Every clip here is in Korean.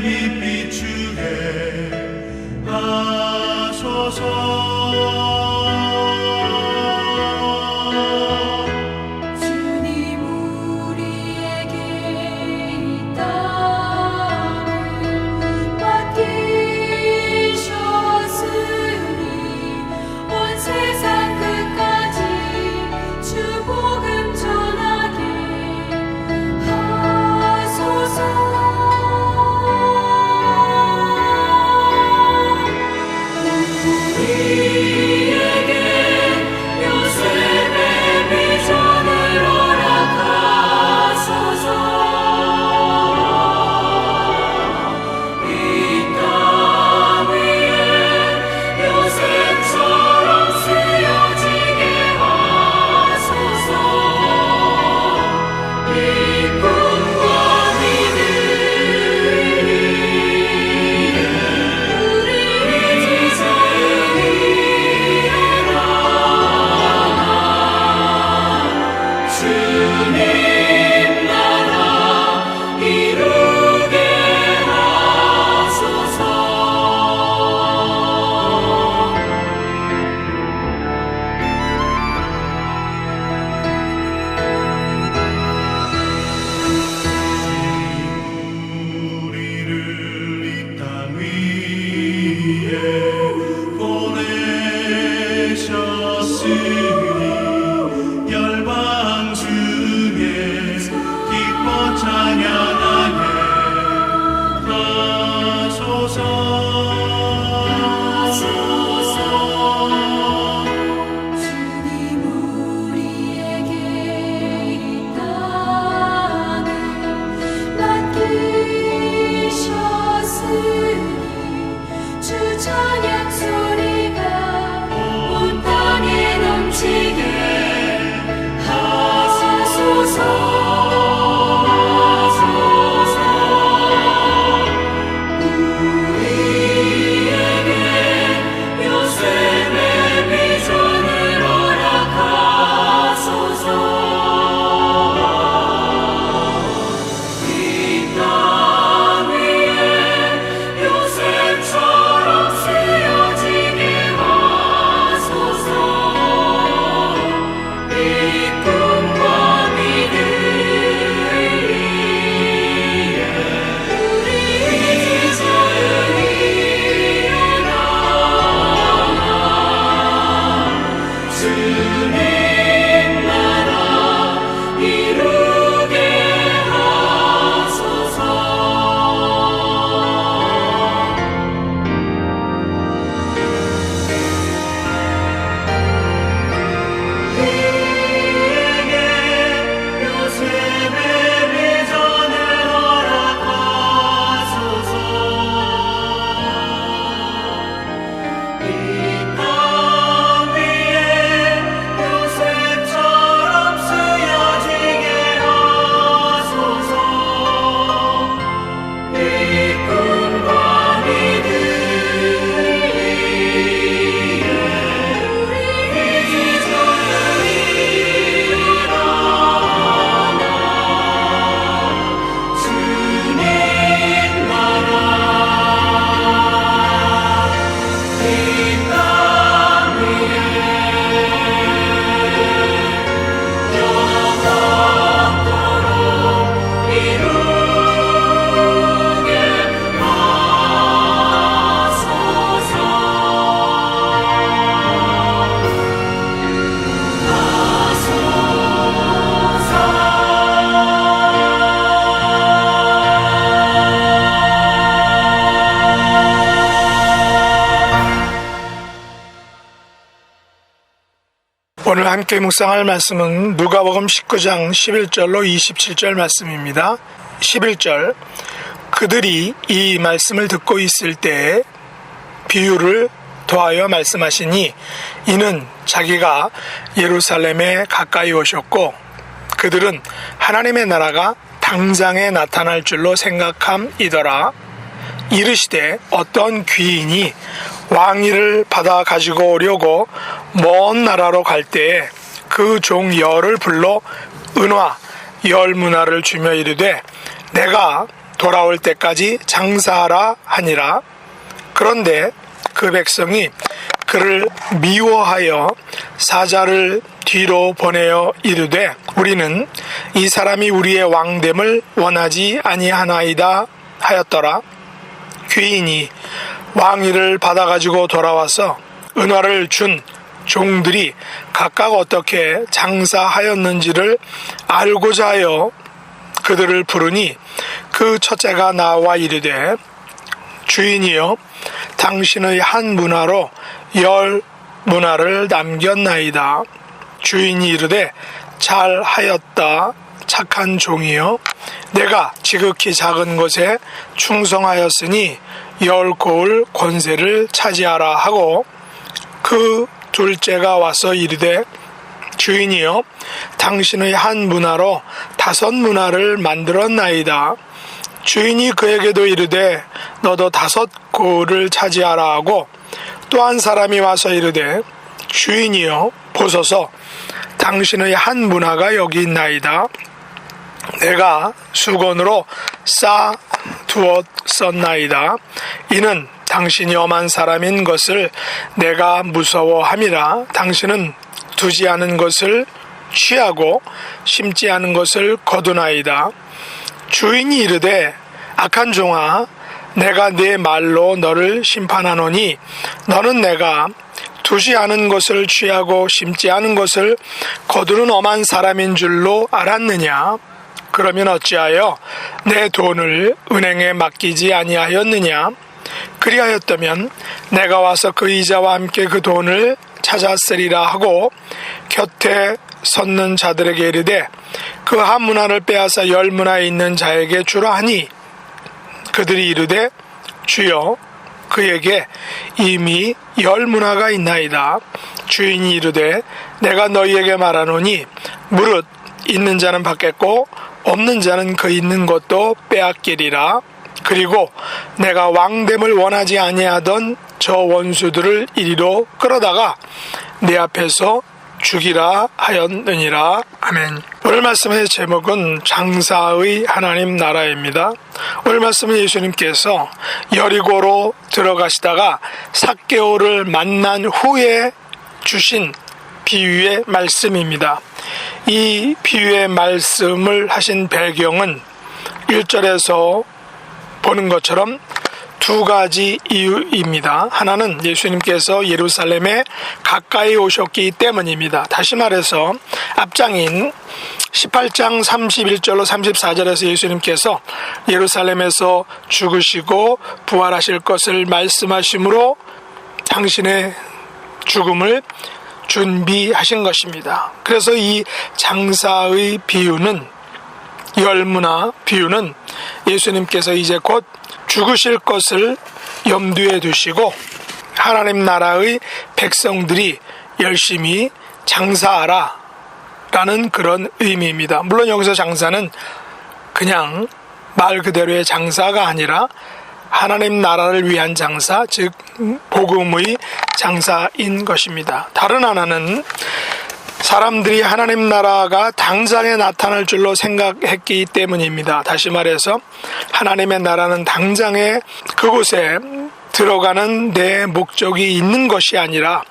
빛 비추게 하소서. 오늘 함께 묵상할 말씀은 누가복음 19장 11절로 27절 말씀입니다. 11절, 그들이 이 말씀을 듣고 있을 때 비유를 더하여 말씀하시니 이는 자기가 예루살렘에 가까이 오셨고 그들은 하나님의 나라가 당장에 나타날 줄로 생각함이더라. 이르시되 어떤 귀인이 왕위를 받아 가지고 오려고 먼 나라로 갈 때에 그 종 열을 불러 은화 열 문화를 주며 이르되 내가 돌아올 때까지 장사하라 하니라. 그런데 그 백성이 그를 미워하여 사자를 뒤로 보내어 이르되 우리는 이 사람이 우리의 왕됨을 원하지 아니하나이다 하였더라. 귀인이 왕위를 받아가지고 돌아와서 은화를 준 종들이 각각 어떻게 장사하였는지를 알고자 하여 그들을 부르니 그 첫째가 나와 이르되 주인이여 당신의 한 문화로 10 문화를 남겼나이다. 주인이 이르되 잘하였다 착한 종이여 내가 지극히 작은 것에 충성하였으니 10 고을 권세를 차지하라 하고 그 둘째가 와서 이르되 주인이여 당신의 한 문화로 5 문화를 만들었나이다. 주인이 그에게도 이르되 너도 5 고을을 차지하라 하고 또 한 사람이 와서 이르되 주인이여 보소서 당신의 한 문화가 여기 있나이다. 내가 수건으로 싸 두었었나이다. 이는 당신이 엄한 사람인 것을 내가 무서워함이라. 당신은 두지 않은 것을 취하고 심지 않은 것을 거두나이다. 주인이 이르되 악한 종아 내가 네 말로 너를 심판하노니 너는 내가 두지 않은 것을 취하고 심지 않은 것을 거두는 엄한 사람인 줄로 알았느냐? 그러면 어찌하여 내 돈을 은행에 맡기지 아니하였느냐? 그리하였다면 내가 와서 그 이자와 함께 그 돈을 찾았으리라 하고 곁에 섰는 자들에게 이르되 그 한 문화를 빼앗아 10 문화에 있는 자에게 주라 하니 그들이 이르되 주여 그에게 이미 10 문화가 있나이다. 주인이 이르되 내가 너희에게 말하노니 무릇 있는 자는 받겠고 없는 자는 그 있는 것도 빼앗기리라. 그리고 내가 왕됨을 원하지 아니하던 저 원수들을 이리로 끌어다가 내 앞에서 죽이라 하였느니라. 아멘. 오늘 말씀의 제목은 장사의 하나님 나라입니다. 오늘 말씀은 예수님께서 여리고로 들어가시다가 삭개오를 만난 후에 주신 비유의 말씀입니다. 이 비유의 말씀을 하신 배경은 1절에서 보는 것처럼 2 가지 이유입니다. 하나는 예수님께서 예루살렘에 가까이 오셨기 때문입니다. 다시 말해서 앞장인 18장 31절로 34절에서 예수님께서 예루살렘에서 죽으시고 부활하실 것을 말씀하심으로 당신의 죽음을 준비하신 것입니다. 그래서 이 장사의 비유는 10 문화 비유는 예수님께서 이제 곧 죽으실 것을 염두에 두시고 하나님 나라의 백성들이 열심히 장사하라 라는 그런 의미입니다. 물론 여기서 장사는 그냥 말 그대로의 장사가 아니라 하나님 나라를 위한 장사, 즉 복음의 장사인 것입니다. 다른 하나는 사람들이 하나님 나라가 당장에 나타날 줄로 생각했기 때문입니다. 다시 말해서 하나님의 나라는 당장에 그곳에 들어가는 내 목적이 있는 것이 아니라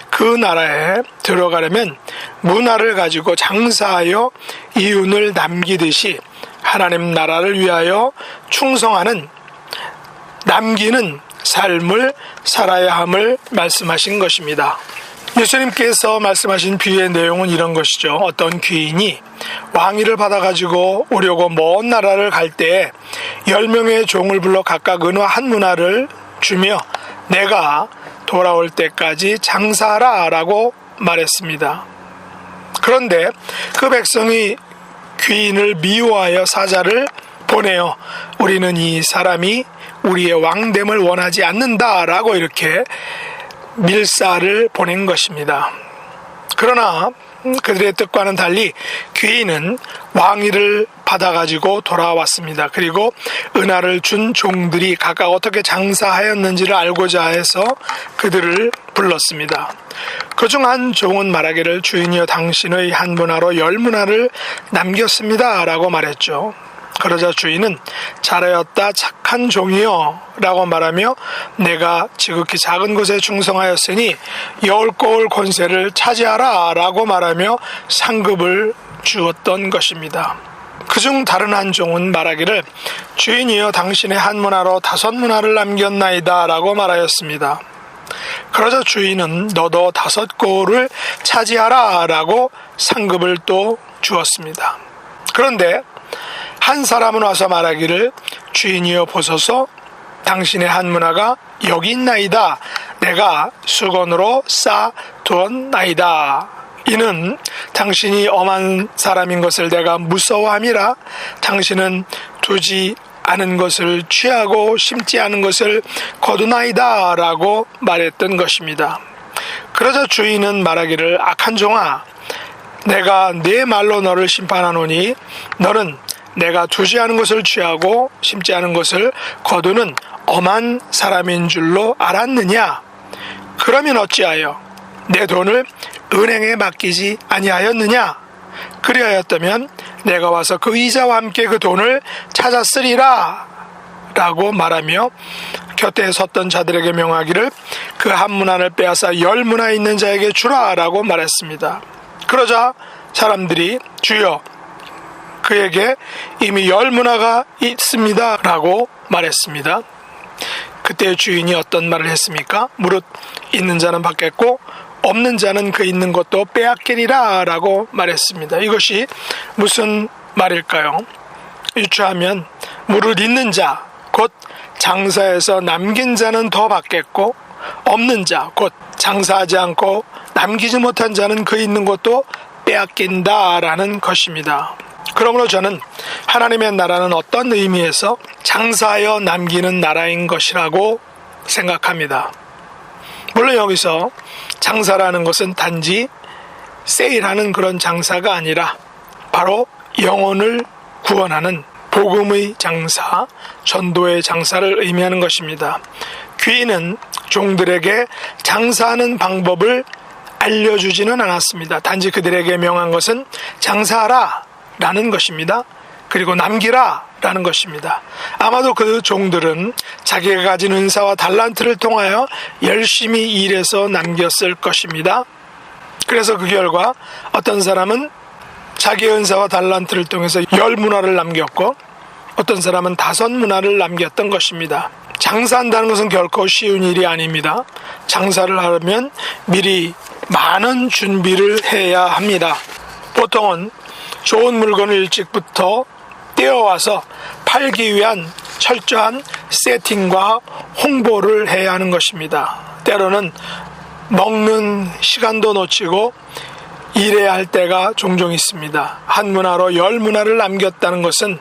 그 나라에 들어가려면 문화를 가지고 장사하여 이윤을 남기듯이 하나님 나라를 위하여 충성하는 남기는 삶을 살아야 함을 말씀하신 것입니다. 예수님께서 말씀하신 비유의 내용은 이런 것이죠. 어떤 귀인이 왕위를 받아가지고 오려고 먼 나라를 갈 때에 10명의 종을 불러 각각 은화 1 문화를 주며 내가 돌아올 때까지 장사하라 라고 말했습니다. 그런데 그 백성이 귀인을 미워하여 사자를 보내어 우리는 이 사람이 우리의 왕됨을 원하지 않는다 라고 이렇게 밀사를 보낸 것입니다. 그러나 그들의 뜻과는 달리 귀인은 왕위를 받아가지고 돌아왔습니다. 그리고 은화를 준 종들이 각각 어떻게 장사하였는지를 알고자 해서 그들을 불렀습니다. 그중 한 종은 말하기를 주인이여 당신의 한 문화로 10 문화를 남겼습니다 라고 말했죠. 그러자 주인은 잘하였다 착한 종이여 라고 말하며 내가 지극히 작은 것에 충성하였으니 10고을 권세를 차지하라 라고 말하며 상급을 주었던 것입니다. 그중 다른 한 종은 말하기를 주인이여 당신의 한 문화로 5문화를 남겼나이다 라고 말하였습니다. 그러자 주인은 너도 5고을을 차지하라 라고 상급을 또 주었습니다. 그런데 한 사람은 와서 말하기를 주인이여 보소서 당신의 한 문화가 여기 있나이다. 내가 수건으로 쌓아두었나이다. 이는 당신이 엄한 사람인 것을 내가 무서워함이라 당신은 두지 않은 것을 취하고 심지 않은 것을 거두나이다 라고 말했던 것입니다. 그러자 주인은 말하기를 악한 종아 내가 내 말로 너를 심판하노니 너는 내가 두지 않은 것을 취하고 심지 않은 것을 거두는 엄한 사람인 줄로 알았느냐? 그러면 어찌하여 내 돈을 은행에 맡기지 아니하였느냐? 그리하였다면 내가 와서 그 이자와 함께 그 돈을 찾았으리라 라고 말하며 곁에 섰던 자들에게 명하기를 그 한 문화를 빼앗아 10문화 있는 자에게 주라 라고 말했습니다. 그러자 사람들이 주여 그에게 이미 10문화가 있습니다 라고 말했습니다. 그때 주인이 어떤 말을 했습니까? 무릇 있는 자는 받겠고 없는 자는 그 있는 것도 빼앗기리라 라고 말했습니다. 이것이 무슨 말일까요? 유추하면 무릇 있는 자, 곧 장사해서 남긴 자는 더 받겠고 없는 자, 곧 장사하지 않고 남기지 못한 자는 그 있는 것도 빼앗긴다라는 것입니다. 그러므로 저는 하나님의 나라는 어떤 의미에서 장사하여 남기는 나라인 것이라고 생각합니다. 물론 여기서 장사라는 것은 단지 세일하는 그런 장사가 아니라 바로 영혼을 구원하는 복음의 장사, 전도의 장사를 의미하는 것입니다. 귀인은 종들에게 장사하는 방법을 알려주지는 않았습니다. 단지 그들에게 명한 것은 장사하라 라는 것입니다. 그리고 남기라 라는 것입니다. 아마도 그 종들은 자기가 가진 은사와 달란트를 통하여 열심히 일해서 남겼을 것입니다. 그래서 그 결과 어떤 사람은 자기의 은사와 달란트를 통해서 10문화를 남겼고 어떤 사람은 5문화를 남겼던 것입니다. 장사한다는 것은 결코 쉬운 일이 아닙니다. 장사를 하려면 미리 많은 준비를 해야 합니다. 보통은 좋은 물건을 일찍부터 떼어와서 팔기 위한 철저한 세팅과 홍보를 해야 하는 것입니다. 때로는 먹는 시간도 놓치고 일해야 할 때가 종종 있습니다. 한 문화로 10문화를 남겼다는 것은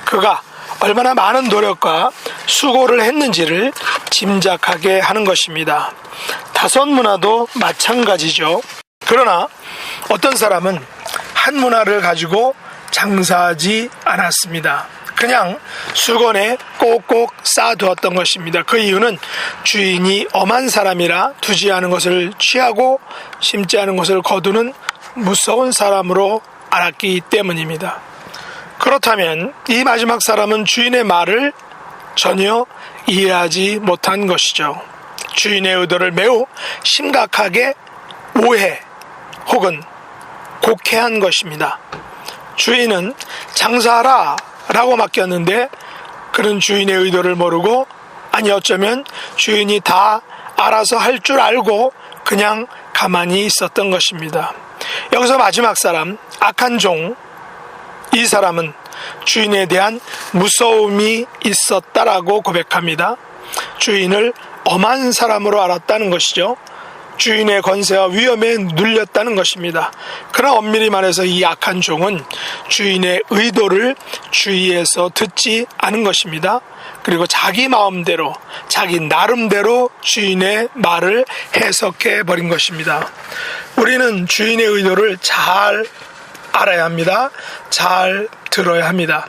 그가 얼마나 많은 노력과 수고를 했는지를 짐작하게 하는 것입니다. 5문화도 마찬가지죠. 그러나 어떤 사람은 한 문화를 가지고 장사하지 않았습니다. 그냥 수건에 꼭꼭 쌓아두었던 것입니다. 그 이유는 주인이 엄한 사람이라 두지 않은 것을 취하고 심지 않은 것을 거두는 무서운 사람으로 알았기 때문입니다. 그렇다면 이 마지막 사람은 주인의 말을 전혀 이해하지 못한 것이죠. 주인의 의도를 매우 심각하게 오해 혹은 곡해한 것입니다. 주인은 장사하라 라고 맡겼는데 그는 주인의 의도를 모르고 아니 어쩌면 주인이 다 알아서 할 줄 알고 그냥 가만히 있었던 것입니다. 여기서 마지막 사람 악한 종, 이 사람은 주인에 대한 무서움이 있었다라고 고백합니다. 주인을 엄한 사람으로 알았다는 것이죠. 주인의 권세와 위엄에 눌렸다는 것입니다. 그러나 엄밀히 말해서 이 악한 종은 주인의 의도를 주의해서 듣지 않은 것입니다. 그리고 자기 마음대로 자기 나름대로 주인의 말을 해석해 버린 것입니다. 우리는 주인의 의도를 잘 알아야 합니다. 잘 들어야 합니다.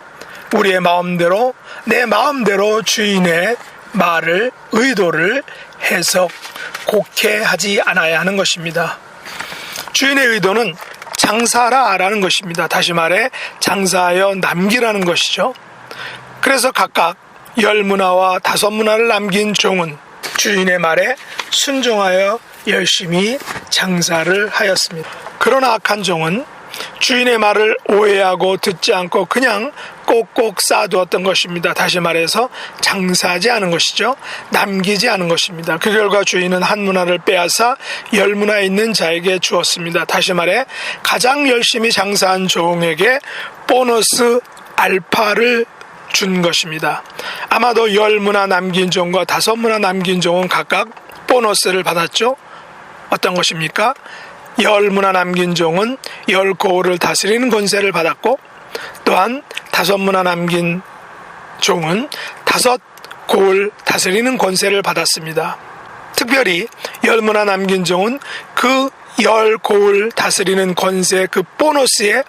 우리의 마음대로 내 마음대로 주인의 말을 의도를 해석 곡해하지 않아야 하는 것입니다. 주인의 의도는 장사하라 라는 것입니다. 다시 말해 장사하여 남기라는 것이죠. 그래서 각각 10문화와 5문화를 남긴 종은 주인의 말에 순종하여 열심히 장사를 하였습니다. 그러나 악한 종은 주인의 말을 오해하고 듣지 않고 그냥 꼭꼭 쌓아두었던 것입니다. 다시 말해서 장사하지 않은 것이죠. 남기지 않은 것입니다. 그 결과 주인은 한 문화를 빼앗아 10문화에 있는 자에게 주었습니다. 다시 말해 가장 열심히 장사한 종에게 보너스 알파를 준 것입니다. 아마도 10문화 남긴 종과 5문화 남긴 종은 각각 보너스를 받았죠. 어떤 것입니까? 10문화 남긴 종은 10고을을 다스리는 권세를 받았고, 또한 5문화 남긴 종은 5고을 다스리는 권세를 받았습니다. 특별히 10문화 남긴 종은 그 10고을 다스리는 권세 그 보너스에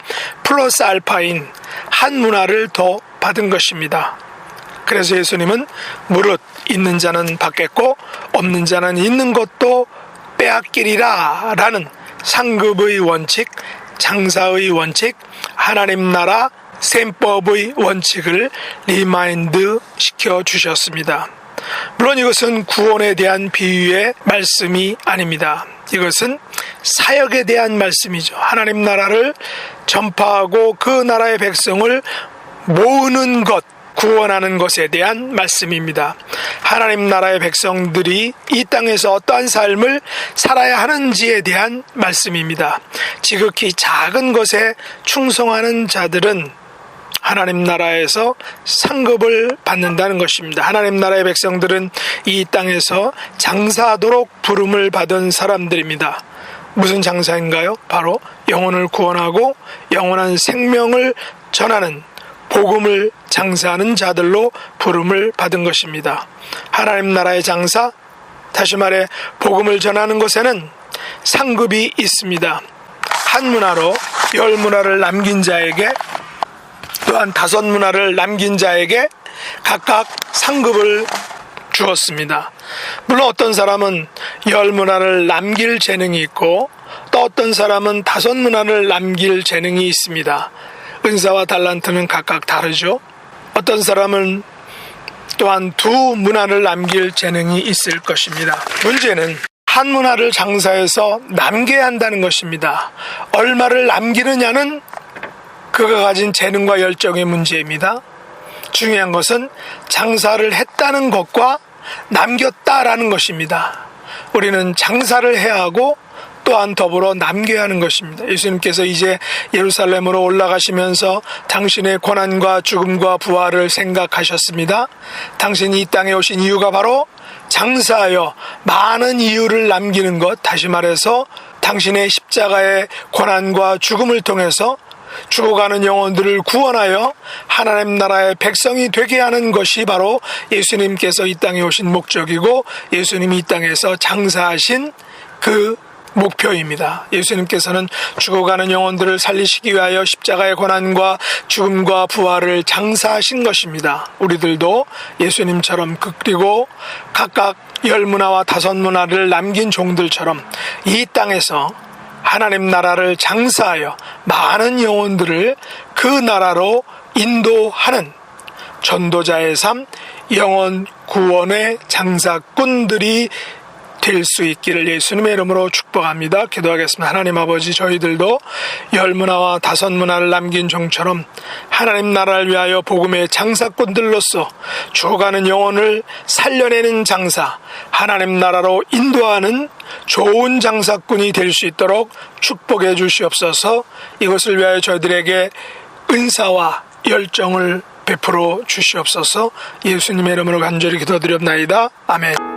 플러스 알파인 한 문화를 더 받은 것입니다. 그래서 예수님은 무릇 있는 자는 받겠고 없는 자는 있는 것도 빼앗기리라 라는 상급의 원칙, 장사의 원칙, 하나님 나라 셈법의 원칙을 리마인드 시켜주셨습니다. 물론 이것은 구원에 대한 비유의 말씀이 아닙니다. 이것은 사역에 대한 말씀이죠. 하나님 나라를 전파하고 그 나라의 백성을 모으는 것, 구원하는 것에 대한 말씀입니다. 하나님 나라의 백성들이 이 땅에서 어떠한 삶을 살아야 하는지에 대한 말씀입니다. 지극히 작은 것에 충성하는 자들은 하나님 나라에서 상급을 받는다는 것입니다. 하나님 나라의 백성들은 이 땅에서 장사하도록 부름을 받은 사람들입니다. 무슨 장사인가요? 바로 영혼을 구원하고 영원한 생명을 전하는 복음을 장사하는 자들로 부름을 받은 것입니다. 하나님 나라의 장사, 다시 말해 복음을 전하는 것에는 상급이 있습니다. 한 문화로 10문화를 남긴 자에게, 또한 5문화를 남긴 자에게 각각 상급을 주었습니다. 물론 어떤 사람은 10문화를 남길 재능이 있고 또 어떤 사람은 5문화를 남길 재능이 있습니다. 은사와 달란트는 각각 다르죠. 어떤 사람은 또한 2문화를 남길 재능이 있을 것입니다. 문제는 한 문화를 장사해서 남겨야 한다는 것입니다. 얼마를 남기느냐는 그가 가진 재능과 열정의 문제입니다. 중요한 것은 장사를 했다는 것과 남겼다라는 것입니다. 우리는 장사를 해야 하고 또한 더불어 남겨야 하는 것입니다. 예수님께서 이제 예루살렘으로 올라가시면서 당신의 고난과 죽음과 부활을 생각하셨습니다. 당신이 이 땅에 오신 이유가 바로 장사하여 많은 이유를 남기는 것, 다시 말해서 당신의 십자가의 고난과 죽음을 통해서 죽어가는 영혼들을 구원하여 하나님 나라의 백성이 되게 하는 것이 바로 예수님께서 이 땅에 오신 목적이고 예수님이 이 땅에서 장사하신 그 목표입니다. 예수님께서는 죽어가는 영혼들을 살리시기 위하여 십자가의 고난과 죽음과 부활을 장사하신 것입니다. 우리들도 예수님처럼 그리고 각각 10문화와 5문화를 남긴 종들처럼 이 땅에서 하나님 나라를 장사하여 많은 영혼들을 그 나라로 인도하는 전도자의 삶, 영혼 구원의 장사꾼들이 될 수 있기를 예수님의 이름으로 축복합니다. 기도하겠습니다. 하나님 아버지, 저희들도 10문화와 5문화를 남긴 종처럼 하나님 나라를 위하여 복음의 장사꾼들로서 죽어가는 영혼을 살려내는 장사, 하나님 나라로 인도하는 좋은 장사꾼이 될 수 있도록 축복해 주시옵소서. 이것을 위하여 저희들에게 은사와 열정을 베풀어 주시옵소서. 예수님의 이름으로 간절히 기도드렸나이다. 아멘.